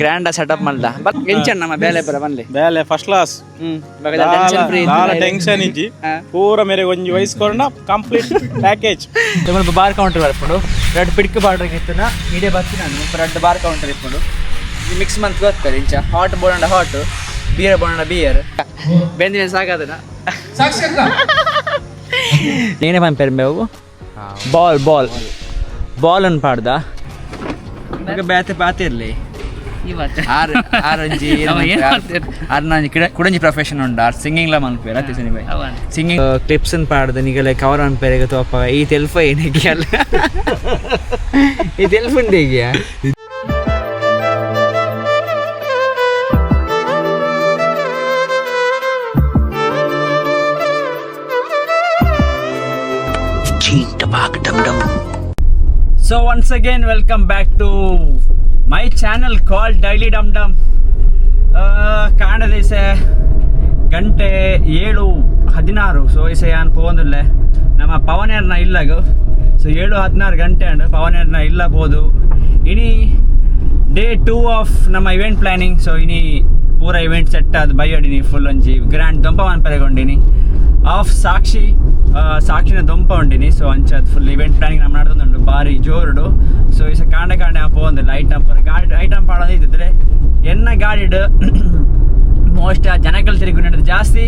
Grand setup ಮಾಡ್ದ but ಎಂಚನ್ ನಮ್ಮ ಬೇಲೆ ಪರ ಬನ್ಲಿ ಬೇಲೆ first class tension free tension ಇಜ್ಜಿ ಪೂರ ಮೇರೆ ಒಂಜಿ ವಯಸ್ಕೊಂಡ ಕಂಪ್ಲೀಟ್ ಪ್ಯಾಕೇಜ್ ಬಾರ್ ಕೌಂಟರ್ ಬರ್ಪುಂಡು ರೆಡ್ ಪಿಡ್ಕ್ ಬಾರ್ಡರ್ ಇತ್ತುನ ಇಡೇ ಬರ್ತಿ ನಾನು ರೆಡ್ ಬಾರ್ ಕೌಂಟರ್ ಇಪ್ಪುಂಡು ಮಿಕ್ಸ್ ಮಂತ್ ಗೊತ್ತಾರೆ ಇಂಚ ಹಾಟ್ ಬೋಂಡ ಹಾಟ್ ಬಿಯರ್ ಬೋಂಡ ಬಿಯರ್ ಬೆಂದಿನ ಸಾಕಾದನ నేనే పంపారు మేము ಬಾಲ್ ಅನ್ನು ಪಾಡ್ದ ಬೇತೆ ಪಾತಿರ್ಲಿ ಕುಡಂಜಿ ಪ್ರೊಫೆಷನ್ ಉಂಡು ಆರ್ ಸಿಂಗಿಂಗ್ ಲ ಮನ್ಪೇರ ಸಿಂಗಿಂಗ್ ಕ್ಲಿಪ್ಸ್ ಪಾಡ್ದು ನಿಗಲೆ ಕವರ್ ಅನ್ಪೇರಿಗೆ ತೋಪ ಈ ತೆಲ್ಫ ಏನಿಗೆ ಅಲ್ಲ ಈ ತೆಲ್ಫ್ ಉಂಡು ಈಗ So once again welcome back to my channel called Daily Dum Dum. ಕಾಣದೆ ಸೆ ಗಂಟೆ 7:16 ಸೊ ಇಸೆ ಯಾನ್ ಪೋಂದುಲ್ಲೆ ನಮ್ಮ ಪವನೇರ್ನ ಇಲ್ಲಗು ಸೊ 7:16 ಗಂಟೆ ಅಂಡ್ ಪವನೇರ್ನ ಇಲ್ಲ ಪೋದು ಇನಿ ಡೇ 2 ಆಫ್ ನಮ್ಮ ಇವೆಂಟ್ ಪ್ಲಾನಿಂಗ್ ಸೊ ಇನಿ ಪೂರ ಇವೆಂಟ್ ಸೆಟ್ ಆದ್ ಬೈಯಡಿನಿ ಫುಲ್ ಒಂಜಿ ಗ್ರ್ಯಾಂಡ್ ದೊಂಪವನ್ ಪರೆಗೊಂಡಿನಿ ಆಫ್ ಸಾಕ್ಷಿನ ದೊಂಪ ಉಂಡಿನಿ ಸೊ ಅಂಚದ್ ಫುಲ್ ಇವೆಂಟ್ ಪ್ಲಾನಿಂಗ್ ನಮ್ಮ ನಡೆದುಂಡು ಬಾರಿ ಜೋರುಡು ಸೊ ಇಸ ಕಾಂಡೆ ಪೋಂದಿಲ್ಲ ಐಟಮ್ ಪಾಡೋದು ಇದ್ದಿದ್ರೆ ಎನ್ನ ಗಾಡಿಡ್ ಮೋಸ್ಟ್ ಜನಕಲ್ ತಿರುಗಿ ನಡೆದು ಜಾಸ್ತಿ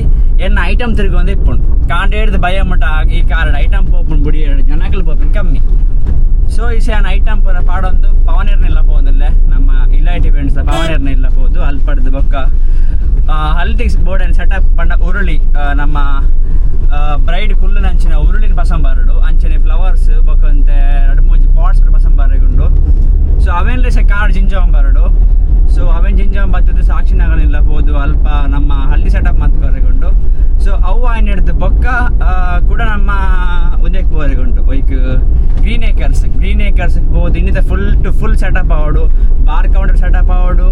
ಎನ್ನ ಐಟಮ್ ತಿರುಗಿ ಒಂದು ಇಪ್ಪುಂಡು ಕಾಂಡೆ ಹಿಡ್ದು ಭಯ ಮಟ್ಟ ಈ ಕಾರಣ ಐಟಮ್ ಪೋಪುಂಡು ಬುಡಿ ಜನಕಲ್ ಪೋಪಿನ ಕಮ್ಮಿ ಸೊ ಈ ಸೇನ್ ಐಟಮ್ ಪೂರ ಪಾಡೊಂದು ಪವನೇರ್ನಿಲ್ಲ ಪೋದಿಲ್ಲ ನಮ್ಮ ಇಲೈಟ್ ಇವೆಂಟ್ಸ್ ಪವನೇರ್ನ ಇಲ್ಲ ಪೋದು ಅಲ್ಲಿ ಪಡೆದು ಬೊಕ್ಕ ಹಲ್ದಿಕ್ಸ್ ಬೋರ್ಡ್ ಸೆಟಪ್ ಪಂಡ ಉರುಳಿ ನಮ್ಮ ಬ್ರೈಡ್ ಕುಲ್ಲು ಅಂಚಿನ ಉರುಳಿನ ಪಸಂಬಾರಡು ಅಂಚನೆ ಫ್ಲವರ್ಸ್ ಬೊಕ್ಕಂತೆ 2-3 ಪಾಟ್ಸ್ ಪಸಂಬಾರಗುಂಡು ಸೊ ಅವೆನ್ಲೆ ಸೆ ಕಾರ್ಡ್ ಜಿಂಜಾಂಬಾರಡು ಸೊ ಅವೆನ್ ಜಿಂಜಾಂ ಬತ್ತದು ಸಾಕ್ಷಿನಗಳಿಲ್ಲ ಪೋದು ಅಲ್ಪ ನಮ್ಮ ಹಳ್ಳಿ ಸೆಟಪ್ ಮಾತುವರೆಗೊಂಡು ಸೊ ಅವು ಆಯ್ನ ಹಿಡ್ದು ಬೊಕ್ಕ ಕೂಡ ನಮ್ಮ ಉದಯಕ್ಕೆ ಪೋರೆಗೊಂಡು ಬೈಕ್ ಗ್ರೀನ್ ಏಕರ್ಸ್ ಹೋದು ಇನ್ನಿತ ಫುಲ್ ಸೆಟಪ್ ಆವಡು ಬಾರ್ ಕೌಂಟರ್ ಸೆಟಪ್ ಆವಡು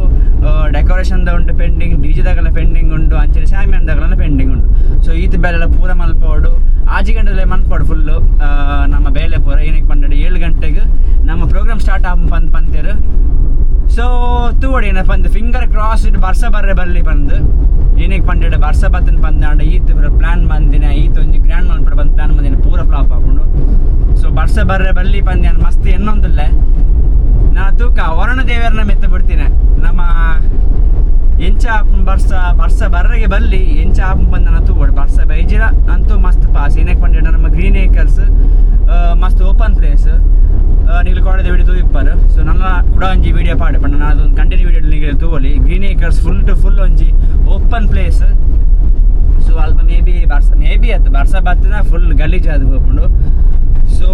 ಡೆಕೋರೇಷನ್ದ ಉಂಟು ಪೆಂಡಿಂಗ್ ಡಿಜಿದಾಗಲ ಪೆಂಡಿಂಗ್ ಉಂಟು ಅಂಚನೆ ಶಾಮಿಯಾನದಾಗಲ ಪೆಂಡಿಂಗ್ ಉಂಟು ಸೊ ಈತ ಬೇಲೆಲ್ಲ ಪೂರ ಮಲ್ಪೋಡು ಆಜಿ ಗಂಟೆಲ್ಲ ಮನ್ಪೋಡು ಫುಲ್ಲು ನಮ್ಮ ಬೇಲೆ ಪೂರ ಏನಕ್ಕೆ ಪಂಡ 7 ಗಂಟೆಗೆ ನಮ್ಮ ಪ್ರೋಗ್ರಾಮ್ ಸ್ಟಾರ್ಟ್ ಪಂತೇರು ಸೊ ತೂವಡಿ ಏನ ಪಂದು ಫಿಂಗರ್ ಕ್ರಾಸ್ ಇಟ್ಟು ಬರ್ಸ ಬರ್ರೆ ಬರ್ಲಿ ಬಂದು ಏನಕ್ಕೆ ಪಂಡ ಬರ್ಸ ಬತ್ತನ ಪಂದಾಂಡ ಈತ ಪ್ಲಾನ್ ಬಂದಿನ ಈತ ಒಂಜಿ ಗ್ರ್ಯಾಂಡ್ ಮನ್ಪಡ ಬಂದು ಪ್ಲಾನ್ ಬಂದಿನ ಪೂರ ಫ್ಲಾಪ್ ಹಾಕೊಂಡು ಸೊ ಬರ್ಸ ಬರ್ರೆ ಬಲ್ಲಿ ಪಂದ್ಯ ಮಸ್ತ್ ಎನ್ನೊಂದಿಲ್ಲ ನಾ ತೂಕ ವರುಣ ದೇವರನ್ನ ಮೆತ್ತ ಬಿಡ್ತೀನಿ ನಮ್ಮ ಎಂಚ ಬರ್ಸ ಬರ್ರೆಗೆ ಬಲ್ಲಿ ಎಂಚ ಬಂದ ನಾ ತೂಗೋಡು ಬರ್ಸ ಬೈಜಿರ ಅಂತೂ ಮಸ್ತ್ ಪಾಸ್ ಏನಕ್ಕೆ ಪಂಡ ನಮ್ಮ ಗ್ರೀನ್ ಏಕರ್ಸ್ ಮಸ್ತ್ ಓಪನ್ ಪ್ಲೇಸ್ ನೀವು ಕೊಡದೆ ವಿಡಿಯೋ ತೂಯಿಪ್ಪಾರು ಸೊ ನನ್ನ ಕೂಡ ಒಂಜಿ ವಿಡಿಯೋ ಪಾಡೆ ಪಂಡ ನಾನು ಅದೊಂದು ಕಂಟಿನ್ಯೂ ವಿಡಿಯೋ ನೀವು ತೂವಲಿ ಗ್ರೀನ್ ಏಕರ್ಸ್ ಫುಲ್ ಒಂಜಿ ಓಪನ್ ಪ್ಲೇಸ್ ಸೊ ಅಲ್ಪ ಮೇ ಬಿ ಅದು ಬರ್ಸ ಬತ್ತನ ಫುಲ್ ಗಲೀಜ್ ಅದು ಹೋಗ್ಕೊಂಡು ಸೊ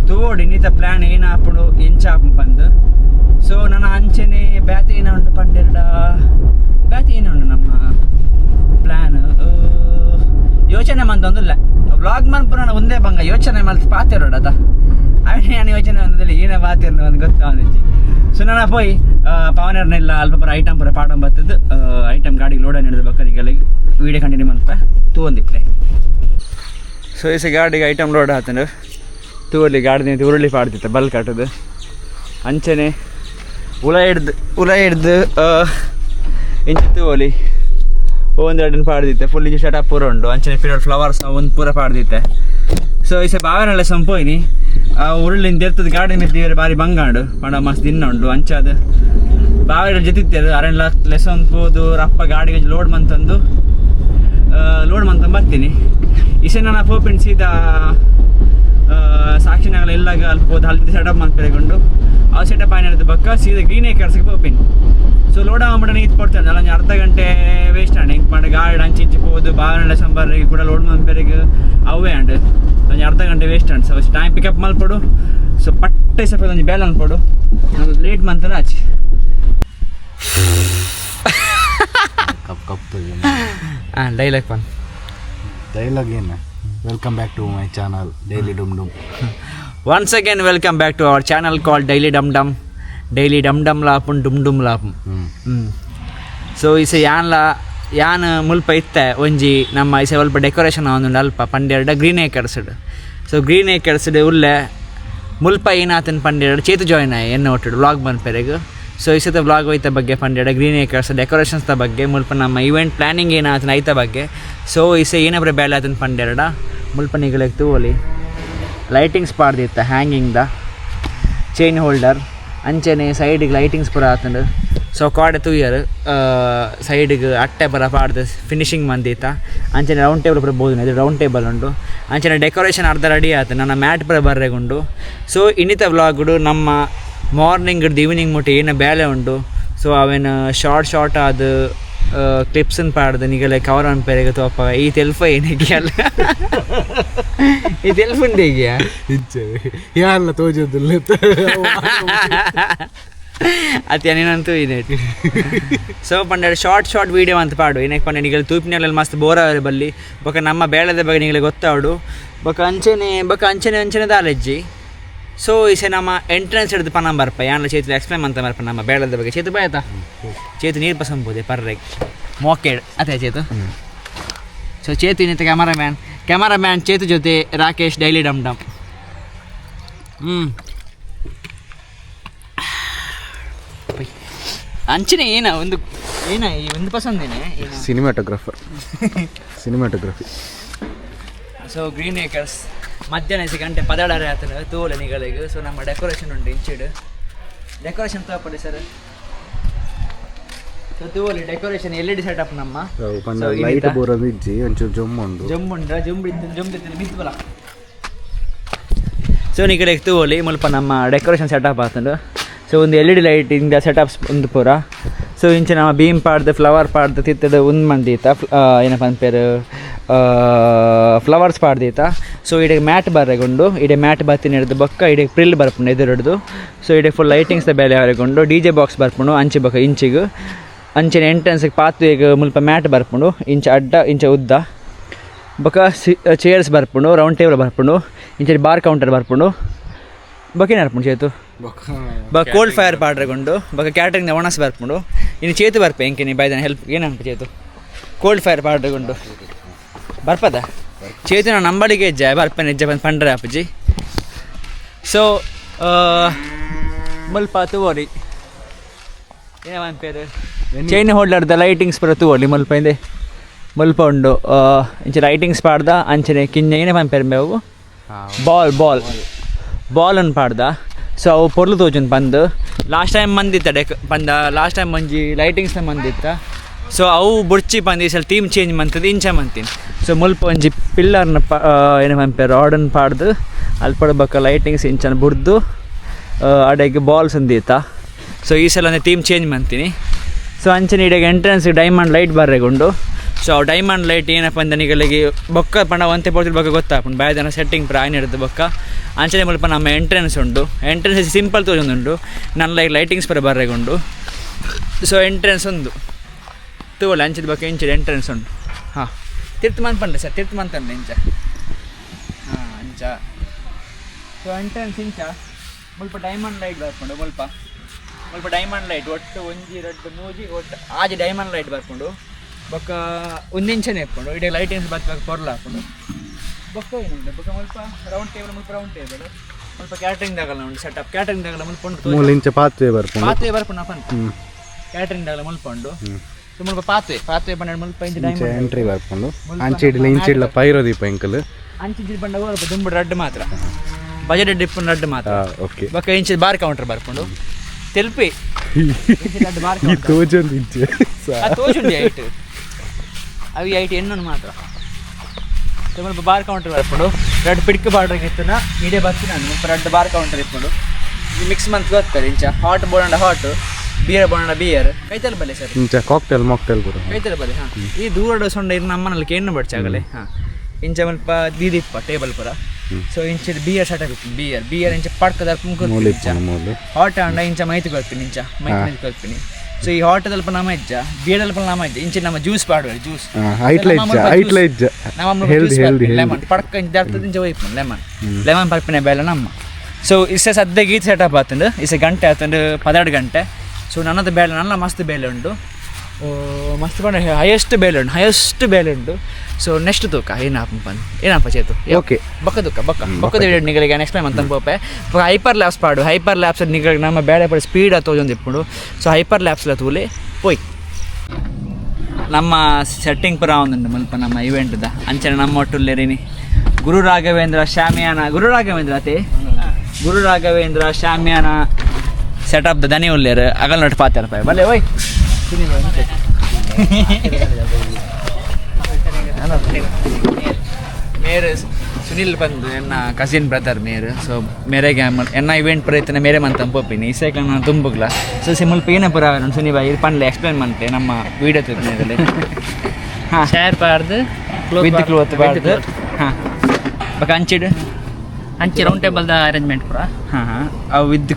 ತೋಡಿ ಇನ್ನಿತ ಪ್ಲ್ಯಾನ್ ಏನಾಪುಡು ಎಂಚಾಪು ಬಂದು ಸೊ ನನ್ನ ಅಂಚನೆ ಬ್ಯಾತಿ ಏನ ಉಂಟು ಬ್ಯಾತಿ ಏನ ಉಂಟು ನಮ್ಮ ಪ್ಲ್ಯಾನ್ ಯೋಚನೆ ಮಂದೊಂದಿಲ್ಲ ವ್ಲಾಗ್ ಮನ್ಪುರ ನಾನು ಒಂದೇ ಬಂಗ ಯೋಚನೆ ಮಲ್ತು ಪಾತಿರೋಡದ ಅವನೇ ನಾನು ಯೋಚನೆ ಒಂದಿಲ್ಲ ಏನೇ ಪಾತಿರೋ ಒಂದು ಗೊತ್ತಾವನಿಜ್ಜಿ ಸೊ ನಾನು ಪೋಯಿ ಪವನೇರ್ನೆಲ್ಲ ಅಲ್ಪ ಪರ ಐಟಮ್ ಪೂರ ಪಾಡಂ ಬತ್ತದು ಐಟಮ್ ಗಾಡಿಗೆ ಲೋಡ ಹಿಡಿದು ನಿಗಲಿ ವೀಡಿಯೋ ಕಂಟಿನ್ಯೂ ಮನ್ಪ ತೂಂದಿಪ್ಲೆ ಸೊ ಈಸ ಗಾಡಿಗೆ ಐಟಮ್ ಲೋಡ್ ಆತಂಡು ತೂವಲ್ಲಿ ಗಾಡಿ ಉರುಳಿ ಪಾಡ್ತಿತ್ತು ಬಲ್ ಕಟ್ಟದು ಅಂಚನೆ ಉಲ ಹಿಡ್ದು ಇಂಚ ತೂವಲಿ ಒಂದೆರಡನ್ನು ಪಾಡ್ದಿತ್ತೆ ಫುಲ್ ಇಂಚ ಸೆಟಪ್ ಪೂರ ಉಂಡು ಅಂಚನೆ ಪಿರಿಯಡ್ ಫ್ಲವರ್ಸ್ ಒಂದು ಪೂರ ಪಾಡ್ದಿತ್ತೆ ಸೊ ಈಸ ಬಾವೆನೆಲ್ಲ ಸಂಪೋಯ್ನಿ ಉರುಳಿಂದ ಎರ್ತದ ಗಾಡಿ ಮೇಲೆ ಬಾರಿ ಬಂಗಾಂಡು ಪಂಡ ಮಸ್ತ್ ದಿನ ಉಂಡು ಅಂಚಾದ ಬಾವೆಲ್ಲ ಜೊತಿತ್ತೇದು ಅರೆಲ್ಲ ಲೆಸನ್ ಪೋದು ರಪ್ಪ ಗಾಡಿಗೆ ಲೋಡ್ ಮಂತಂದು ಬರ್ತೀನಿ ಈಸೆ ನಾನು ಪೋಪಿನ್ ಸೀದಾ ಸಾಕ್ಷಿನಾಗಲ ಎಲ್ಲಾಗ ಅಲ್ಪ ಹೋದ ಹಲ್ದಿ ಸೆಟಪ್ ಮಾಡ್ಕೊಂಡು ಆ ಸೆಟಪ್ ಏನಿರೋದು ಬಕ್ಕ ಸೀದಾ ಗ್ರೀನ್ ಏಕರ್ಸ್ಗೆ ಪೋಪಿನ್ ಸೊ ಲೋಡ್ ಆಗ್ಬಿಟ್ಟು ಇದು ಕೊಡ್ತೇನೆ ಅಲ್ಲ ಅರ್ಧ ಗಂಟೆ ವೇಸ್ಟ್ ಆಂಡ್ ಹಿಂಗೆ ಮಾಡಿ ಗಾಡಿ ಅಂಚಿ ಹೋದು ಬಾವನೆಲ್ಲ ಸಂಬಾರಿಗೆ ಕೂಡ ಲೋಡ್ ಮಾಡ್ಬೇರಿಗೆ ಅವೇ ಆಂಡ್ ಒಂದು ಅರ್ಧ ಗಂಟೆ waste and so time pickup ಮಲ್ಪಡು ಸೊ ಪಟ್ಟೆ ಸ್ವಲ್ಪ ಒಂದು ಬೇಲ್ ಅನ್ಕೊಡು ಲೇಟ್ ಮಂತಾನೆ ಆಚೆ ಡೈಲಾಗ್ ಏನು welcome back to my channel daily ಡಮ್ ಡಮ್ once again welcome back to our channel called Daily Dum Dum lapun dum lapun so is ಯಾನ್ ಮುಲ್ಪ ಇತ್ತೆ ಒಂಜಿ ನಮ್ಮ ಈಸೆ ಸ್ವಲ್ಪ ಡೆಕೋರೇಷನ್ ಆವೊಂದುಂಡು ಅಲ್ಪ ಪಂಡೆರ್ಡ ಗ್ರೀನ್ ಏಕರ್ಸ್ಡ್ ಸೊ ಗ್ರೀನ್ ಏಕರ್ಸ್ಡ್ ಉಲ್ಲೆ ಮುಲ್ಪ ಏನಾತನ್ ಪಂಡೆರ್ಡ ಚೇತು ಜಾಯಿನ್ ಆಯ್ ಎನ್ನ ಒಟ್ಟುಡು ವ್ಲಾಗ್ ಮನ್ಪೆರೆಗ್ ಸೊ ಈ ಸತ ವ್ಲಾಗ್ ಹೋಯ್ತ ಬಗ್ಗೆ ಪಂಡ್ಯಡ ಗ್ರೀನ್ ಏಕರ್ಸ್ ಡೆಕೋರೇಷನ್ಸ್ದ ಬಗ್ಗೆ ಮುಲ್ಪ ನಮ್ಮ ಈವೆಂಟ್ ಪ್ಲಾನಿಂಗ್ ಏನಾಯ್ತು ಐತ ಬಗ್ಗೆ ಸೊ ಈಸೆ ಏನಾದ್ರೆ ಬೇಳೆ ಆತನ ಪಂಡ್ಯಡ ಮುಲ್ಪ ನಿಗಳಿಗೆ ತೂವಲಿ ಲೈಟಿಂಗ್ಸ್ ಪಾಡ್ದಿತ್ತ ಹ್ಯಾಂಗಿಂಗ್ದ ಚೈನ್ ಹೋಲ್ಡರ್ ಅಂಚೆನೆ ಸೈಡಿಗೆ ಲೈಟಿಂಗ್ಸ್ ಪೂರ ಆತಂಡು ಸೊ ಕಾಡೆ ತೂಯರ್ ಸೈಡಿಗೆ ಅಟ್ಟೆ ಬರ ಪಾಡ್ದು ಫಿನಿಶಿಂಗ್ ಮಂದಿತ್ತ ಅಂಚೆನೆ ರೌಂಡ್ ಟೇಬಲ್ ಪೂರ ಬೋದು ಇದು ರೌಂಡ್ ಟೇಬಲ್ ಉಂಡು ಅಂಚೆನೆ ಡೆಕೋರೇಷನ್ ಅರ್ಧ ರೆಡಿ ಆಯ್ತು ನನ್ನ ಮ್ಯಾಟ್ ಪೂರ ಬರ್ರೆಗುಂಡು ಸೊ ಇನ್ನಿತ ವ್ಲಾಗುಡು ನಮ್ಮ ಮಾರ್ನಿಂಗ್ ಈವ್ನಿಂಗ್ ಮುಟ್ಟಿ ಏನು ಬೇಳೆ ಉಂಡು ಸೊ ಅವೇನು ಶಾರ್ಟ್ ಅದು ಕ್ಲಿಪ್ಸನ್ನು ಪಾಡ್ದು ನಿಗಲೆ ಕವರ್ ಅನ್ಪೇರೆಗೆ ತೋಪ ಈ ತೆಲ್ಫ ಏನಿಗೆಯಲ್ಲ ಈ ತೆಲ್ಫುಂಡು ಹೇಗಿಯಾ ಯಾರಲ್ಲ ತೋಜೋದಿಲ್ಲ ಅತ್ಯ ನೀನಂತೂ ಇದೆ ಸೊ ಪಂಡ ಶಾರ್ಟ್ ವೀಡಿಯೋ ಅಂತ ಪಾಡು ಏನಕ್ಕೆ ಪಂಡ ನಿಗಲ್ ತೂಪಿನಲ್ಲಿ ಮಸ್ತ್ ಬೋರ್ ಆದ್ರೆ ಬಲ್ಲಿ ಬೊಕ ನಮ್ಮ ಬೇಳೆದ ಬಗ್ಗೆ ನಿಗಲೆ ಗೊತ್ತಾಡು ಬೊಕ ಅಂಚನೆ ದಾಲೆಜ್ಜಿ ಸೊ ಈಸೆ ನಮ್ಮ ಎಂಟ್ರೆನ್ಸ್ ಹಿಡಿದು ಪನ್ನ ಬರ್ಪ ಯಾನ ಚೇತು ಎಕ್ಸ್ಪ್ಲೇನ್ ಅಂತ ಬರ್ಪ ನಮ್ಮ ಬೇಳದ ಬಗ್ಗೆ ಚೇತು ಬಾಯ್ತಾ ಚೇತು ನೀರು ಪಸಂಬೋದೆ ಪರ್ರೆಗೆ ಮೋಕೆಡ್ ಅದೇ ಚೇತು ಸೊ ಚೇತು ಇನ್ನಿತ ಕ್ಯಾಮರಾಮ್ಯಾನ್ ಚೇತು ಜೊತೆ ರಾಕೇಶ್ ಡೈಲಿ ಡಮ್ ಡಮ್ ಅಂಚನೆ ಈ ಒಂದು ಪಸಂದೇನೆ ಸಿನಿಮಾಟೋಗ್ರಫಿ ಸೊ ಗ್ರೀನ್ ಏಕರ್ಸ್ ಮಧ್ಯಾಹ್ನ 6 ಗಂಟೆ ಪದಾಡರೆ ಆತನ ತೋಲೆ ನಿಗಳಿಗೆ ಸೊ ನಮ್ಮ ಡೆಕೋರೇಷನ್ ಉಂಟು ಇಂಚಿಡು ಡೆಕೋರೇಷನ್ ತೋಪಡಿ ಸರ್ ಸೊ ತೋಲಿ ಡೆಕೋರೇಷನ್ LED ಸೆಟಪ್ ನಮ್ಮ ಲೈಟ್ ಬೋರದು ಇಜ್ಜಿ ಒಂಚೂರು ಜೊಂಬಿದ್ದು ಬಿತ್ತುವಲ್ಲ ಸೊ ನಿಗಳಿಗೆ ತೋಲಿ ಮುಲ್ಪ ನಮ್ಮ ಡೆಕೋರೇಷನ್ ಸೆಟಪ್ ಆತಂಡು ಸೊ ಒಂದು LED ಲೈಟಿಂದ ಸೆಟಪ್ಸ್ ಒಂದು ಪೂರ ಸೊ ಇಂಚೆ ನಮ್ಮ ಬೀಮ್ ಪಾಡ್ದು ಫ್ಲವರ್ ಪಾಡ್ದು ತಿತ್ತದ ಒಂದು ಮಂದಿತ್ತ ಏನಪ್ಪ ಅಂದ್ಪೇರು ಫ್ಲವರ್ಸ್ ಪಾಡ್ದಿತ್ತ ಸೊ ಇಡೆಗೆ ಮ್ಯಾಟ್ ಬರ್ರೆಗೊಂಡು ಇಡೆ ಮ್ಯಾಟ್ ಬತ್ತಿನ ಹಿಡಿದು ಬೊಕ್ಕ ಇಡೆಗೆ ಪ್ರಿಲ್ ಬರ್ಪುಂಡು ಎದುರು ಹಿಡಿದು ಸೊ ಇಡೆ ಫುಲ್ ಲೈಟಿಂಗ್ಸ್ದ ಬೇಲೆ ಹೊರಗೊಂಡು DJ ಬಾಕ್ಸ್ ಬರ್ಪುಂಡು ಅಂಚೆ ಬೊಕ್ಕ ಇಂಚಿಗೆ ಅಂಚಿನ ಎಂಟ್ರೆನ್ಸ್ಗೆ ಪಾತ್ವೆಗೆ ಮುಲ್ಪ ಮ್ಯಾಟ್ ಬರ್ಪುಂಡು ಇಂಚೆ ಅಡ್ಡ ಇಂಚೆ ಉದ್ದ ಬೊಕ್ಕ ಚೇರ್ಸ್ ಬರ್ಪುಂಡು ರೌಂಡ್ ಟೇಬಲ್ ಬರ್ಪುಂಡು ಇಂಚೆ ಬಾರ್ ಕೌಂಟರ್ ಬರ್ಪುಂಡು ಬೊಕ್ಕೇನು ಬರ್ಪುಂಡು ಚೇತು ಕೋಲ್ಡ್ ಫೈರ್ ಪಾಡ್ರೆಗೊಂಡು ಬೊಕ್ಕ ಕ್ಯಾಟ್ರಿಂಗ್ನ ಒಣಸ್ ಬರ್ಪುಂಡು ಇನ್ನು ಚೇತು ಬರ್ಪೆ ಎಂಕೆ ನೀ ಬೈದಾನೆ help ಏನಂಪ Chethu cold fire ಪಾಡ್ರೆಗೊಂಡು ಬರ್ಪದ Chethu ನಾನು ನಂಬಡಿಗೆ ಹೆಜ್ಜೆ ಬರ್ಪೇನೆ ಹೆಜ್ಜೆ ಬಂದು ಪಂಡ್ರೆ ಅಪ್ಪಜಿ ಸೊ ಮುಲ್ಪ ತೂವರಿ ಏನ ಪೇರು ಚೈನ್ ಹೋಲ್ಡರ್ದ ಲೈಟಿಂಗ್ಸ್ ಪೂರ ತೂವಲಿ ಮುಲ್ಪ ಹಿಂದೆ ಮುಲ್ಪ ಉಂಡು ಇಂಚೆ ಲೈಟಿಂಗ್ಸ್ ಪಾಡ್ದ ಅಂಚನೆ ಕಿಂಜ ಏನೇ ಪಂಪೇರು ಮೇವು ಬಾಲನ್ನು ಪಾಡ್ದ ಸೊ ಅವು ಪೊರ್ಲು ತೋಜನ್ ಬಂದು ಲಾಸ್ಟ್ ಟೈಮ್ ಬಂದಿತ್ತ ಲಾಸ್ಟ್ ಟೈಮ್ ಮಂಜಿ ಲೈಟಿಂಗ್ಸ್ನ ಬಂದಿತ್ತ ಸೊ ಅವು ಬುಡ್ಚಿ ಬಂದು ಈ ಸಲ ಥೀಮ್ ಚೇಂಜ್ ಮಾಡ್ತದೆ ಇಂಚ ಮಂತೀನಿ ಸೊ ಮುಲ್ಪ ಒಂಜಿ ಪಿಲ್ಲರ್ನ ಏನು ಪಂಪೇರು ರಾಡನ್ನು ಪಾಡ್ದು ಅಲ್ಲಿ ಪಡ್ಬೇಕ ಲೈಟಿಂಗ್ಸ್ ಇಂಚನ ಬುಡ್ದು ಅಡೆಗೆ ಬಾಲ್ಸ್ ಅಂದಿತ್ತ ಸೊ ಈ ಸಲ ಅಂದರೆ ಥೀಮ್ ಚೇಂಜ್ ಮಾಡ್ತೀನಿ ಸೊ ಅಂಚನೆ ಇಡೆಗೆ ಎಂಟ್ರೆನ್ಸ್ಗೆ ಡೈಮಂಡ್ ಲೈಟ್ ಬರ್ರೆಗೊಂಡು ಸೊ ಡೈಮಂಡ್ ಲೈಟ್ ಏನಪ್ಪ ಅಂತ ನಿಗಳಿಗೆ ಬೊಕ್ಕ ಪಂಡ ಒಂತೆ ಪೋರ್ತಿಲ್ ಬಗ್ಗೆ ಗೊತ್ತಾಪುಂಡು ಬಾಯ್ದನ ಸೆಟ್ಟಿಂಗ್ ಪ್ರಾಯ್ ಹಿಡಿದು ಬೊಕ್ಕ ಅಂಚನೆ ಮುಲ್ಪ ನಮ್ಮ ಎಂಟ್ರೆನ್ಸ್ ಉಂಡು ಎಂಟ್ರೆನ್ಸ್ ಸಿಂಪಲ್ ತೋಜೊಂದುಂಡು ನನ್ನ ಲೈಟಿಂಗ್ಸ್ ಪರ ಬರ್ರೆಗೊಂಡು ಸೊ ಎಂಟ್ರೆನ್ಸ್ ಒಂದು ತೋಲೆ ಅಂಚಿದ ಬಗ್ಗೆ ಇಂಚಿದ ಎಂಟ್ರೆನ್ಸ್ ಉಂಡು ಹಾಂ ತಿರ್ತಮಂತ್ ಸರ್ ತಿರ್ತಮಂತಂಡೆ ಇಂಚ ಅಂಚ ಸೊ ಎಂಟ್ರೆನ್ಸ್ ಇಂಚ ಮುಲ್ಪ ಡೈಮಂಡ್ ಲೈಟ್ ಬರ್ಕೊಂಡು ಮುಲ್ಪ ಡೈಮಂಡ್ ಲೈಟ್ ಒಟ್ಟು 1 2 3 ಒಟ್ಟು ಆಜಿ ಡೈಮಂಡ್ ಲೈಟ್ ಬರ್ಕೊಂಡು ಬೊಕ್ಕ ಒಂದಿಂಚನೆ ಇಟ್ಕೊಂಡು ಇಡೀ ಲೈಟಿಂಗ್ಸ್ ಬರ್ಬೇಕು ಪೊರ್ಲ ಹಾಕೊಂಡು ಬೊಕ್ಕ ಏನುಂಟು ಬೊಕ್ಕ ಮುಲ್ಪ ರೌಂಡ್ ಟೇಬಲ್ ಮುಲ್ಪ ಕ್ಯಾಟ್ರಿಂಗ್ ದಾಗಲ್ಲ ಉಂಟು ಸೆಟಪ್ ಕ್ಯಾಟ್ರಿಂಗ್ ದಾಗಲ್ಲ ಮುಲ್ಪ ಪಾತ್ವೆ ಬರ್ಪುಂಡು ಕ್ಯಾಟ್ರಿಂಗ್ ದಾಗಲ್ಲ ಮುಲ್ಪುಂಡು ಸೊ ಮುಲ್ಪ ಪಾತ್ವೆ ಬಂಡ ಮುಲ್ಪ ಇಂಚ ಡೈಮಂಡ್ ಎಂಟ್ರಿ ಬರ್ಪುಂಡು ಇಂಚಿಡ್ಲ ಪೈರೋ ದೀಪ ಎಂಕಲ್ ಅಂಚಿ ಬಂಡ ದುಂಬು ರಡ್ಡು ಮಾತ್ರ ಬಜೆಟ್ ಡಿಪ್ ರಡ್ಡು ಮಾತ್ರ ಓಕೆ ಬೊಕ್ಕ ಇಂಚಿ ಬಾರ್ ಕೌಂಟರ್ ಬರ್ಪುಂಡು ತೆಲ್ಪಿ ತೋಜುಂಡಿ ಐಟ್ ಅవి ಐಟ್ ಎನ್ನೊಂದು ಮಾತ್ರ ಸ್ವಲ್ಪ ಬಾರ್ ಕೌಂಟರ್ ಬರ್ಪುಂಡು ರಡ್ಡು ಪಿಡ್ಕು ಬಾರ್ಡ್ರಿಗೆ ಇತ್ತುನ ಇಡೇ ಬರ್ತೀನಿ ನಾನು ಮುಲ್ಪ ರಡ್ಡು ಬಾರ್ ಕೌಂಟರ್ ಇಟ್ಕೊಂಡು ಮಿಕ್ಸ್ ಮಂತ್ ಗೊತ್ತಾರೆ ಇಂಚ ಹಾಟ್ ಬೋಂಡ ಹಾಟ್ ಬಿಯರ್ ಬೋಂಡ ಬಿಯರ್ ಕೈತಲ್ ಬಲೆ ಸರ್ ಇಂಚ ಕಾಕ್ಟೇಲ್ ಮಾಕ್ಟೇಲ್ ಕೂಡ ಕೈತಲ್ ಬಲೆ ಹಾಂ ಈ ದೂರ ಸೊಂಡ ಇದು ನಮ್ಮನಲ್ಲಿ ಏನು ಬಡ್ಚಾಗಲೆ ಹಾಂ ಇಂಚ ಮುಲ್ಪ ದೀದಿಪ್ಪ ಟೇಬಲ್ ಪುರ ಸೊ ಇಂಚ ಬಿಯರ್ ಸೆಟಪ್ ಇತ್ತು ಬಿಯರ್ ಇಂಚ ಪಡ್ಕದ ಹಾಟ್ ಅಂಡ ಇಂಚ ಮೈತಿ ಕೊಡ್ತೀನಿ ಇಂಚ ಮೈತಿ ಕೊಡ್ತೀನಿ ಸೊ ಈ ಹಾಟ್ ದಲ್ಪ ನಮ್ಮ ಇಜ್ಜ ಬಿಯರ್ ದಲ್ಪ ನಮ್ಮ ಇಜ್ಜ ಇಂಚ ನಮ್ಮ ಜ್ಯೂಸ್ ಪಾಡುವ ಜ್ಯೂಸ್ ಲೆಮನ್ ಪಡ್ಕ ಇಂಚ ಅರ್ಥದ ಇಂಚ ಹೋಯ್ತು ಲೆಮನ್ ಪರ್ಪಿನ ಬೇಲೆ ನಮ್ಮ ಸೊ ಇಸೆ ಸದ್ಯ ಗೀತ್ ಸೆಟಪ್ ಆತಂಡು ಇಸೆ ಗಂಟೆ ಆತಂಡು 12 ಗಂಟೆ ಸೊ ನನ್ನದು ಬೇಲೆ ನನ್ನ ಮಸ್ತ್ ಬೇಲೆ ಉಂಟು ಮಸ್ತ್ ಬಂಡ ಹೈಯೆಸ್ಟ್ ಬೇಲೆ ಉಂಟು ಸೊ ನೆಕ್ಸ್ಟ್ ತೂಕ ಏನಪ್ಪ Chethu okay ಬೊಕ್ಕದ video ನಿಗಳಿಗೆ next time ಅಂತ ಪೋಪೆ ಹೈಪರ್ ಲ್ಯಾಬ್ಸ್ ಪಾಡು ಹೈಪರ್ ಲ್ಯಾಬ್ಸ್ ನಿಗಳಿಗೆ ನಮ್ಮ ಬೇಡ ಪಡಿ ಸ್ಪೀಡ್ ತೋಜೊಂದು ಇಪ್ಪುಡು ಸೊ ಹೈಪರ್ ಲ್ಯಾಬ್ಸ್ಲ ತೂಲೆ ಪೋಯ್ ನಮ್ಮ ಸೆಟ್ಟಿಂಗ್ ಪುರ ಒಂದುಂಡು ಮುಲ್ಪ ನಮ್ಮ ಇವೆಂಟ್ದ ಅಂಚನೆ ನಮ್ಮ ಒಟ್ಟುಲ್ಲೇರಿನಿ ಗುರು ರಾಘವೇಂದ್ರ ಶಾಮಿಯಾನ ಸೆಟಪ್ ದ ದನಿ ಉಲ್ಲೇರು ಅಗಲ್ ನೋಟ್ ಪಾತಾರ ಪಾಯ್ ಬಲ್ಲೆ ಓಯ್ ಮೇರೆ ಸುನಿಲ್ ಬಂದು ಎನ್ನ ಕಸಿನ್ ಬ್ರದರ್ ಮೇರೆ ಸೊ ಮೇರೆಗೆ ಎನ್ನ ಇವೆಂಟ್ ಪುರ ಇತ್ತನ ಮೇರೆ ಮಂತ ಪೋಪಿನಿ ಇಸೇಕ ನಾನು ತುಂಬುಗ್ಲ ಸೊ ಸಿಮುಲ್ಪ ಏನ ಪುರ ಸುನಿ ಬಾಯಿ ಪಂಡ್ಲೆ ಎಕ್ಸ್ಪ್ಲೇನ್ ಮಾಡ್ತೆ ನಮ್ಮ ವೀಡಿಯೋ ತಿರ್ಮೇಲೆ ಹಾಂ ಶೇರ್ ಪಾಡ್ದು ವಿತ್ ಕ್ಲೋತ್ ಬಾರ್ದು ಹಾಂ ಬಕ ಅಂಚಿಡು ಅಂಚಿ ರೌಂಡ್ ಟೇಬಲ್ದ ಅರೇಂಜ್ಮೆಂಟ್ ಪೂರ ಹಾಂ ಅವು ವಿತ್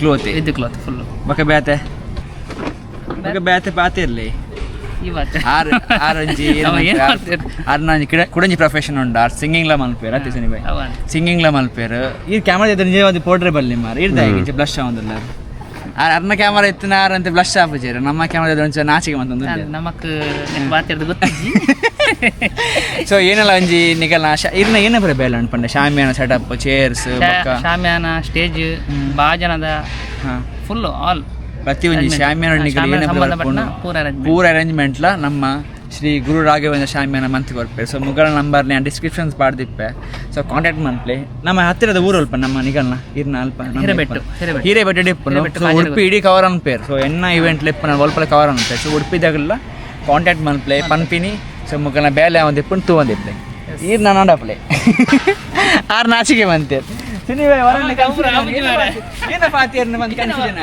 ಕ್ಲೋತ್ ಫುಲ್ಲು ಬಕ ಬ್ಯಾತೆ ಪಾತೆ ಇರಲಿ ಇವತ್ತು ಆರಂಜಿ ಆರ್ನಂಜಿ ಕುಡಂಜಿ ಪ್ರೊಫೆಷನ್ ಉಂಡು ಆರ್ ಸಿಂಗಿಂಗ್ಲ ಮಲ್ಪೇರು ಅತಿ ಸನಿ ಬಾಯ್ ಸಿಂಗಿಂಗ್ಲ ಮಲ್ಪೇರು ಈ ಕ್ಯಾಮರಾ ಇದ್ರೆ ನಿಜವಾದ ಪೋರ್ಟ್ರೇಬಲ್ ನಿಮ್ಮಾರು ಇರ್ದಾಗಿ ಬ್ಲಶ್ ಆಗೊಂದಿಲ್ಲ ಅರ್ನ ಕ್ಯಾಮರಾ ಇತ್ತಿನ ಆರಂತೆ ಬ್ಲಶ್ ಆಪಚೇರು ನಮ್ಮ ಕ್ಯಾಮರಾ ಒಂಚೂರು ನಾಚಿಗೆ ಮಂತೊಂದು ನಮಕ್ ಮಾತಾಡ್ದು ಗೊತ್ತಾಗಿ ಸೊ ಏನೆಲ್ಲ ಒಂಜಿ ನಿಗಲ್ ಇರ್ನ ಏನ ಬರ ಬೇಲ ಅನ್ಪಂಡೆ ಶಾಮಿಯಾನ ಸೆಟಪ್ ಚೇರ್ಸ್ ಶಾಮಿಯಾನ ಸ್ಟೇಜ್ ಭಾಜನದ ಫುಲ್ಲು ಆಲ್ ಪ್ರತಿ ಒಂಜಿ ಶಾಮಿಯಾನ ಪೂರ ಅರೇಂಜ್ಮೆಂಟ್ಲ ನಮ್ಮ ಶ್ರೀ ಗುರು ರಾಘವೇಂದ್ರ ಶಾಮಿಯಾನ ಮಂತ್ರಿ ಕೊರ್ಪೆ ಸೊ ಮುಗಳ ನಂಬರ್ ನಾನು ಡಿಸ್ಕ್ರಿಪ್ಷನ್ಸ್ ಪಾಡ್ದಿಪ್ಪೆ ಸೊ ಕಾಂಟ್ಯಾಕ್ಟ್ ಮಾಡ್ಲಿ ನಮ್ಮ ಹತ್ತಿರದ ಊರು ಅಲ್ಪ ನಮ್ಮ ನಿಗಲ್ನ ಇರ್ನ ಅಲ್ಪ ಹಿರೇಬೆಟ್ಟು ಡಿಪ್ಪು ಉಡುಪಿ ಇಡೀ ಕವರ್ ಅನ್ಪೇರು ಸೊ ಎನ್ನ ಇವೆಂಟ್ ಲಿಪ್ಪ ನಾನು ಒಲ್ಪಲೆ ಕವರ್ ಅನ್ಪೇರು ಸೊ ಉಡುಪಿದಾಗಲ್ಲ ಕಾಂಟ್ಯಾಕ್ಟ್ ಮನ್ಪ್ಲೆ ಪನ್ಪಿನಿ ಸೊ ಮುಗಲ್ನ ಬೇಲೆ ಒಂದಿಪ್ಪು ತೂ ಒಂದಿಪ್ಲೆ ಈರ್ ನಾನು ಆಡಪ್ಲೆ ಆರು ನಾಚಿಗೆ ಬಂತೇರು ಏನ ಪಾತಿಯರ್ನ ಬಂದು ಕನ್ಫ್ಯೂಷನ್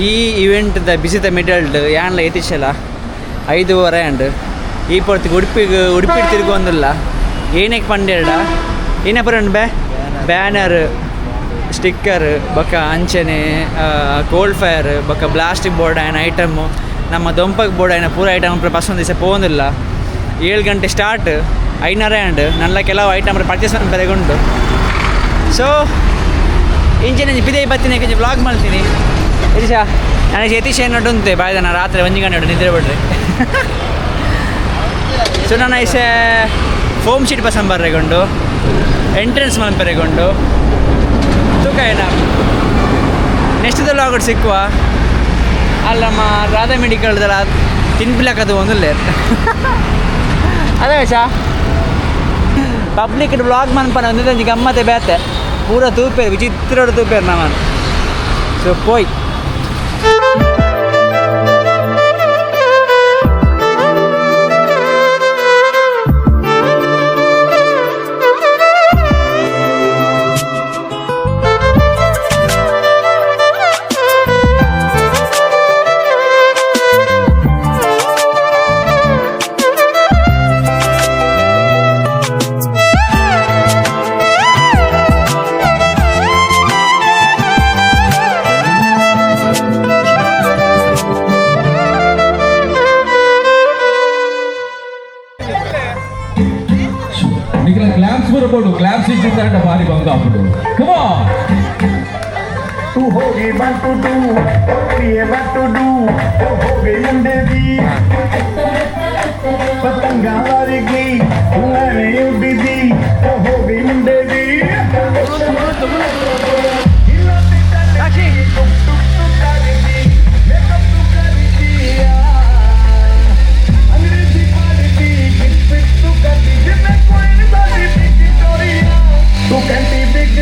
ಈ ಇವೆಂಟ್ದ ಬಿಸಿದ ಮಿಡಲ್ಡ್ ಯಾನ್ಲ ಎತಿಶಲ 5:30 ಅಂಡ್ ಈ ಪೊರ್ತಿಗೆ ಉಡುಪಿ ತಿರುಗೊಂದಿಲ್ಲ ಏನಕ್ಕೆ ಪಂಡೇಡ ಏನೇ ಬರೋಣ ಬ್ಯಾನರ್ ಸ್ಟಿಕ್ಕರ್ ಬೊಕ್ಕ ಅಂಚನೆ ಕೋಲ್ಡ್ ಫೈರ್ ಬೊಕ್ಕ ಪ್ಲಾಸ್ಟಿಕ್ ಬೋರ್ಡ್ ಆಯ್ನ ಐಟಮು ನಮ್ಮ ದೊಂಪಗೆ ಬೋರ್ಡ್ ಆಯ್ನ ಪೂರ ಐಟಮ್ ಬಸ್ ಒಂದು ದಿವಸ ಪೋಂದಿಲ್ಲ 7 ಗಂಟೆ ಸ್ಟಾರ್ಟ್ 5:30 ಅಂಡ್ ನನ್ನ ಕೆಲವು ಐಟಮ್ ಪರ್ಚೇಸ್ ಬೆಲೆಗೊಂಡು ಸೊ ಇಂಚಿನ ಬಿದೆ ಬತ್ತೀನಿ ಕೊಂಚ ವ್ಲಾಗ್ ಮಾಡ್ತೀನಿ ಇರಿಸ ನನಗೆ ಯತೀಶ್ ಏನು ಉಂಟೆ ಬಾಯ್ದ ನಾನು ರಾತ್ರಿ 1 ಗಂಟೆ ನಿದ್ರೆ ಬಿಡ್ರಿ ಸೊ ನಾನು ಐಸೆ ಫೋಮ್ ಶೀಟ್ ಬಸ್ ಬರ್ರೆಗೊಂಡು ಎಂಟ್ರೆನ್ಸ್ ಮಲ್ಪೆರೆಗೊಂಡು ತೂಕ ಏನ ನೆಕ್ಸ್ಟ್ ವ್ಲಾಗ್ ಸಿಕ್ಕುವ ಅಲ್ಲ ನಮ್ಮ ರಾಧಾ ಮೆಡಿಕಲ್ದಲ್ಲ ತಿನ್ಪಿಲಕ್ಕದು ಒಂದಿಲ್ಲ ಅದೇ ಶಾ ಪಬ್ಲಿಕ್ ವ್ಲಾಗ್ ಮನ್ಪನ ಒಂದೇ ಗಮ್ಮತ್ತೆ ಬೇತೆ ಪೂರ ತೂಪೇರು ವಿಚಿತ್ರ ತೂಪೇರು ನಾನು ಸೊ ಪೋಯ್ ಕ್ಲಾಪ್ಸ್ ಇಚ್ಚಿಂದ ಭಾರಿ ಬಂಗ ಅప్పుడు ಕಮ್ ಆನ್ तू होगी what to do ये what to do हो गई मुंडेदी पतंगा वारगी उड़ाने उड़दी हो गई मुंडेदी काशी टुक टुक टुक करदी मेकअप टुक करदी अंग्रेजी पार्टी किस पे टुक करदी जिसमें कोई नहीं सारी विक्टोरिया तू कैंटी बिग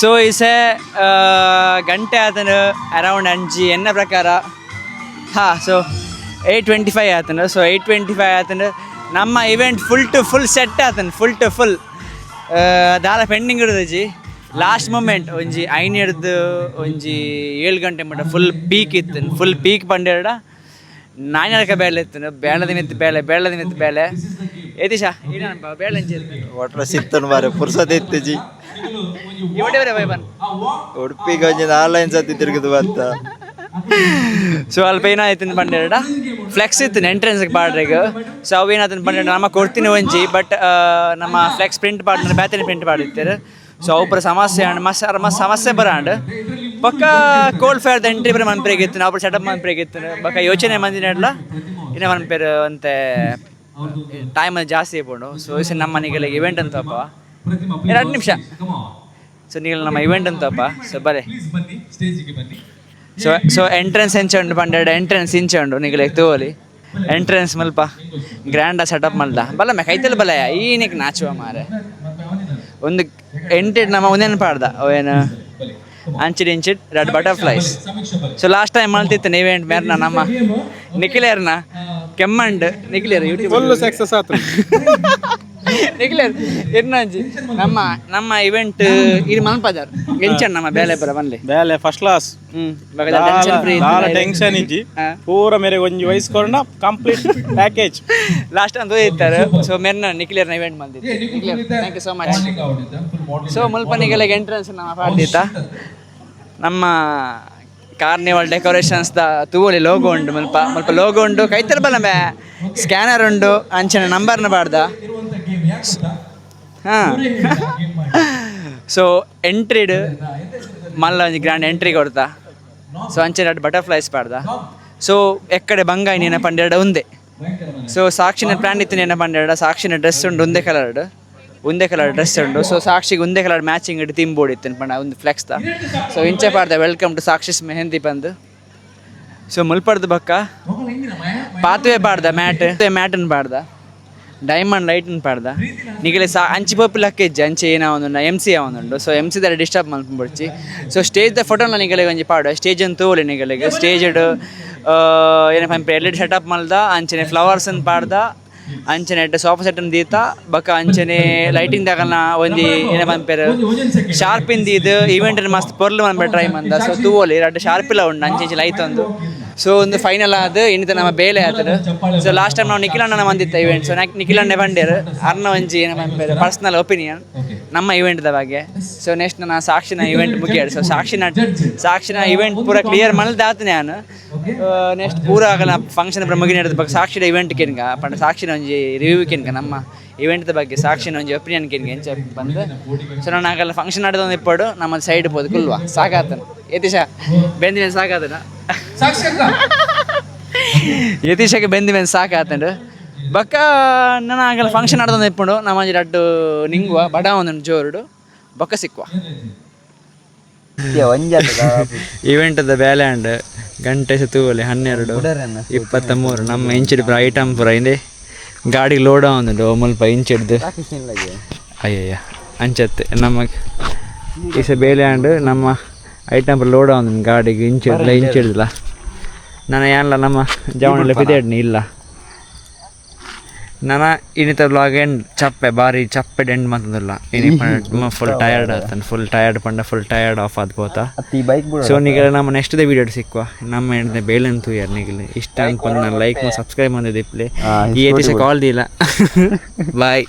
ಸೊ ಇಸೆ ಗಂಟೆ ಆತನು ಅರೌಂಡ್ ಅಂಜಿ ಎನ್ನ ಪ್ರಕಾರ ಹಾಂ ಸೊ 8:25 ಆತನು. ಸೊ 8:25 ಆತನು ನಮ್ಮ ಇವೆಂಟ್ ಫುಲ್ ಸೆಟ್ ಆತನು ಫುಲ್ ದಾಲ ಪೆಂಡಿಂಗ್ ಇಡೋದಜಿ ಲಾಸ್ಟ್ ಮೂಮೆಂಟ್ ಒಂಜಿ 5 ಹಿಡ್ದು ಒಂಜಿ 7 ಗಂಟೆ ಮಟ್ಟ ಫುಲ್ ಪೀಕ್ ಇತ್ತು. ಫುಲ್ ಪೀಕ್ ಪಂಡೆರಡ 9 ಬೇಳೆ ಇತ್ತು. ಬೇಳೆ ಮಿತ್ತು ಬೇಳೆ ಯತೀಶ ಏನಪ್ಪ ಬೇಳೆ ಒಟ್ರ ಸಿತ್ತನ್ ಮಾರೆ ಪುರ್ಸತ್ ಇತ್ತು ಜಿ ಉಡುಪಿಗೆ ಒಂಜಿ 4 ಸತಿ ತಿರುಗುದು ಬತ್ತ. ಸೊ ಅಲ್ಪ ಏನಾಯ್ತು ಪಂಡೆರಡ ಫ್ಲೆಕ್ಸ್ ಇತ್ತು ಎಂಟ್ರೆನ್ಸ್ಗೆ ಪಾಡ್ರಿಗೆ. ಸೊ ಅವು ಏನಾಯ್ತು ಪಂಡೆರಡ ನಮ್ಮ ಕೊಡ್ತೀನಿ ಒಂಜಿ ಬಟ್ ನಮ್ಮ ಫ್ಲೆಕ್ಸ್ ಪ್ರಿಂಟ್ ಪಾಡ್ನ ಬ್ಯಾತಿನ ಪ್ರಿಂಟ್ ಪಾಡಿರ್ತಾರೆ. ಸೊ ಅವು ಸಮಸ್ಯೆ ಸಮಸ್ಯೆ ಬರಾಂಡ್ ಪಕ್ಕ ಕೋಲ್ಡ್ ಫೇರ್ದ ಎಂಟ್ರಿ ಬರ ಮನ್ಪೇಗಿತ್ತು ನಾವು ಸೆಟಪ್ ಮನ್ಪೇಗಿತ್ತು ಬಕ್ಕ ಯೋಚನೆ ಮಂದಿನಲ್ಲ ಇನ್ನು ಮನ್ಪೇರು ಅಂತೆ ಟೈಮ್ ಜಾಸ್ತಿ ಇಪ್ಪುಂಡು. ಸೊ ಈ ನಮ್ಮ ಮನೆಗೆಲ್ಲ ಇವೆಂಟ್ ಅಂತಪ್ಪ 2 ನಿಮಿಷ. ಸೊ ನೀವು ನಮ್ಮ ಇವೆಂಟ್ ಅಂತಪ್ಪ. ಸೊ ಬರೇ ಸೊ ಎಂಟ್ರೆನ್ಸ್ ಹೆಂಚಂಡು ಪಂಡೆರಡು ಎಂಟ್ರೆನ್ಸ್ ಇಂಚಂಡು ನಿಗಲೆ ತೋಲಿ ಎಂಟ್ರೆನ್ಸ್ ಮಲ್ಪ ಗ್ರ್ಯಾಂಡ ಸೆಟಪ್ ಮಲ್ದ ಬಲ್ಲ ಮೆ ಕೈತಲ್ ಬಲಯ ಈನಿಗೆ ನಾಚುವ ಮಾರೆ ಒಂದು ಎಂಟೆಡ್ ನಮ್ಮ ಒಂದೇನು ಪಾಡ್ದ ಏನು ಅಂಚಿಡ್ red butterflies. So last time ಮಲ್ತಿತ್ತು ಇವೆಂಟ್ ಮೇರ್ನ ನಮ್ಮ ನಿಖಿಲೇರ್ನ ಕೆಮ್ಮಂಡ್ ನಿಖಿಲೇರ್ ಯೂಟ್ಯೂಬ್ ಫುಲ್ ಸಕ್ಸಸ್ ಆಯ್ತು. ನಿಖಿಲೇರ್ ಎರ್ನಂಜಿ ನಮ್ಮ ಇವೆಂಟ್ ಇದು ಮಲ್ಪದಾರ್ ಎಂಚಂಡ್ ನಮ್ಮ ಬೇಲೆ ಬರ ಬನ್ಲಿ ಬೇಲೆ first class tension free tension ಇಜ್ಜಿ ಪೂರ ಮೇರೆ ಒಂಜಿ ವಯಸ್ಕೊಂಡ ಕಂಪ್ಲೀಟ್ ಪ್ಯಾಕೇಜ್ ಲಾಸ್ಟ್ ಅಂತ ಇರ್ತಾರೆ. ಸೊ ಮೇರ್ನ ನಿಖಿಲೇರ್ನ ಇವೆಂಟ್ ಬಂದಿತ್ತು. ನಿಖಿಲೇರ್ thank you so much. So ಮುಲ್ಪನಿಗೆಲ್ಲ ಎಂಟ್ರೆನ್ಸ್ ನಮ್ಮ ಪಾಡ್ದಿತ್ತ ನಮ್ಮ ಕಾರ್ನಿವಲ್ ಡೆಕೋರೇಷನ್ಸ್ ದ ತೂವಲಿ ಲೋಗೋ ಉಂಡು ಮುಲ್ಪ ಲೋಗೋ ಉಂಡು ಕೈತಲ್ ಬಲ ಮೇ ಸ್ಕ್ಯಾನರ್ ಉಂಡು ಅಂಚನೆ ನಂಬರ್ನ ಪಾಡ್ದ. ಹಾಂ ಸೊ ಎಂಟ್ರಿಡ್ ಮಲ್ಲ ಒಂಜಿ ಗ್ರ್ಯಾಂಡ್ ಎಂಟ್ರಿ ಕೊಡ್ತಾ. ಸೊ ಅಂಚನೆ 2 ಬಟರ್ಫ್ಲೈಸ್ ಪಾಡ್ದ. ಸೊ ಎಕ್ಕಡೆ ಬಂಗಾಯಿ ನೆನ ಪಂಡೆರಡ ಒಂದೇ. ಸೊ ಸಾಕ್ಷಿನ ಪ್ಲಾನ್ ಇತ್ತು ನೆನ ಪಂಡೆರಡ ಸಾಕ್ಷಿನ ಡ್ರೆಸ್ ಉಂಡು ಒಂದೇ ಕಲರ್ ಡ್ರೆಸ್ ಉಂಡು. ಸೊ ಸಾಕ್ಷಿಗೆ ಒಂದೇ ಕಲರ್ ಮ್ಯಾಚಿಂಗ್ ಇಟ್ಟು ತಿಂಬೋಡಿತ್ತು ಪಂಡ ಒಂದು ಫ್ಲೆಕ್ಸ್ ದ. ಸೊ ಇಂಚೆ ಪಾಡ್ದ ವೆಲ್ಕಮ್ ಟು ಸಾಕ್ಷಿಸ್ ಮೆಹಂದಿ ಬಂದು. ಸೊ ಮುಲ್ಪಡ್ದು ಬಕ್ಕ ಪಾತ್ವೆ ಪಾಡ್ದ ಮ್ಯಾಟನ್ ಪಾಡ್ದ ಡೈಮಂಡ್ ಲೈಟನ್ ಪಾಡ್ದ ನಿಗಲೆ ಅಂಚಿ ಪಪ್ಪು ಲಕ್ಕೆಜ್ಜಿ ಅಂಚೆ ಏನೋ ಒಂದು MC ಅವನುಂಡು. ಸೊ MC ದಾರ ಡಿಸ್ಟರ್ಬ್ ಮಲ್ಪೊಡ್ಚಿ. ಸೊ ಸ್ಟೇಜ್ ದ ಫೋಟೋನ ನಿಗಲೆ ಒಂಜಿ ಪಾಡು ಸ್ಟೇಜ್ ಅಂತ ತೋಲಿ ನಿಗಲೆಗೆ ಸ್ಟೇಜ್ ಏನಪ್ಪ LED ಸೆಟಪ್ ಮಲ್ದ ಅಂಚನೆ ಫ್ಲವರ್ಸ್ ಅನ್ನು ಪಾಡ್ದ ಅಂಚನೆ ಸೋಫಾ ಸೆಟ್ ದೀತ ಬಕ್ಕ ಅಂಚನೆ ಲೈಟಿಂಗ್ ದಾಗಲ್ನ ಒಂದಿ ಏನ ಬಂಪೇರು ಶಾರ್ಪಿಂದ ಇದು ಇವೆಂಟ್ ಮಸ್ತ್ ಪೊರ್ಲು ಮನ್ಪೆ ಟ್ರೈ ಮಂದ. ಸೊ ತೂವೋಲಿ 2 ಶಾರ್ಪಿಲ್ಲ ಉಂಡು ಅಂಚೆ ಲೈಟ್ ಒಂದು. ಸೊ ಒಂದು ಫೈನಲ್ ಆದ ಇನ್ನಿತ ನಮ್ಮ ಬೇಲೆ ಆತರು. ಸೊ ಲಾಸ್ಟ್ ಟೈಮ್ ನಾವು ನಿಖಿಲಣ್ಣನ ಬಂದಿತ್ತ ಇವೆಂಟ್. ಸೊ ನಿಖಿಲಣ್ಣೆ ಬಂಡೇರು ಅರ್ನ ಒಂಜಿ ಏನ ಬಂಪೇರು ಪರ್ಸ್ನಲ್ ಒಪಿನಿಯನ್ ನಮ್ಮ ಇವೆಂಟ್ದ ಬಗ್ಗೆ. ಸೊ ನೆಕ್ಸ್ಟ್ ನಾನು ಸಾಕ್ಷಿನ ಇವೆಂಟ್ ಮುಗಿಯಾಡು. ಸೊ ಸಾಕ್ಷಿನ ಇವೆಂಟ್ ಪೂರ ಕ್ಲಿಯರ್ ಮಲ್ದಾತ ನಾನು ನೆಕ್ಸ್ಟ್ ಪೂರ ಆಗಲ್ಲ ಫಂಕ್ಷನ್ ಮುಗಿ ನಡೆದ ಬಗ್ಗೆ ಸಾಕ್ಷಿನ ಇವೆಂಟ್ ಕೆನ್ಗ ಪಂಡ ಸಾಕ್ಷಿನ ಒಂಜಿ ರಿವ್ಯೂ ಕೆನ್ಗ ನಮ್ಮ ಇವೆಂಟ್ದ ಬಗ್ಗೆ ಸಾಕ್ಷಿನ ಒಂಜಿ ಒಪಿನಿಯನ್ ಕೆನ್ಗ ಎಂಚ ಬಂದು. ಸೊ ನಾನು ಆಗಲ್ಲ ಫಂಕ್ಷನ್ ನಡೆದೊಂದು ಇಪ್ಪಡು ನಮ್ಮ ಸೈಡ್ ಪೋದು ಕುಲ್ವಾ ಸಾಕಾತನು ಯತೀಶ ಬೆಂದಿನ ಸಾಕಾತನ ಯತೀಶಕ್ಕೆ ಬೆಂದಿನ ಸಾಕಾತಂಡು ಬಕ್ಕ ನಾನು ಆಗಲ್ಲ ಫಂಕ್ಷನ್ ನಡೆದೊಂದು ಇಪ್ಪಡು ನಮ್ಮ ಒಂಜಿ 2 ನಿಂಗುವ ಬಡ ಒಂದು ಜೋರುಡು ಬೊಕ್ಕ ಸಿಕ್ಕುವ ಇವೆಂಟ್ದ ಬೇಲೆ ಅಂಡ್ ಗಂಟೆ ತೂವಲಿ 12:23 ನಮ್ಮ ಇಂಚಿಡ್ ಐಟಮ್ ಪೂರ ಇಂದೆ ಗಾಡಿ ಲೋಡ್ ಆವೊಂದುಂಡು ಮುಲ್ಪ ಇಂಚಿಡ್ದು ಅಯ್ಯಯ್ಯ ಅಂಚತ್ತೆ ನಮ್ಮ ಈಸ ಬೇಲೆ ಅಂಡ್ ನಮ್ಮ ಐಟಮ್ ಪೂರ ಲೋಡ್ ಆವೊಂದುಂಡು ಗಾಡಿಗೆ ಇಂಚಿಡ್ಲ ನಾನು ಏನಿಲ್ಲ ನಮ್ಮ ಜವಣೆಲ್ಲ ಪಿದೇಡ್ನಿ ಇಲ್ಲ ನಾನು ಇನ್ನಿತ ಬ್ಲಾಗ್ ಎಂಡ್ ಚಪ್ಪೆ ಭಾರಿ ಚಪ್ಪೆ ಎಂಡ್ ಮಾತಂದಿಲ್ಲ ಇನ್ನು ಫುಲ್ ಟಯರ್ಡ್ ಆತನು ಫುಲ್ ಟಯರ್ಡ್ ಆಫ್ ಆದ್ಬೋತಾ. ಸೊ ನೀಗ ನಮ್ಮ ನೆಕ್ಸ್ಟ್ ವೀಡಿಯೋ ಸಿಕ್ಕುವ ನಮ್ಮ ಎಂಡ್ ಬೇಲಂತೂ ಯಾರು ನೀಗಲಿ ಇಷ್ಟ ಅನ್ಕೊಂಡು ನಾನು ಲೈಕ್ ಸಬ್ಸ್ಕ್ರೈಬ್ ಮಾಡಿದ್ದೆ ಈ ಎಪಿಸೋಡ್ ಕಾಲ್ ದಿಲ್ಲ ಬಾಯ್.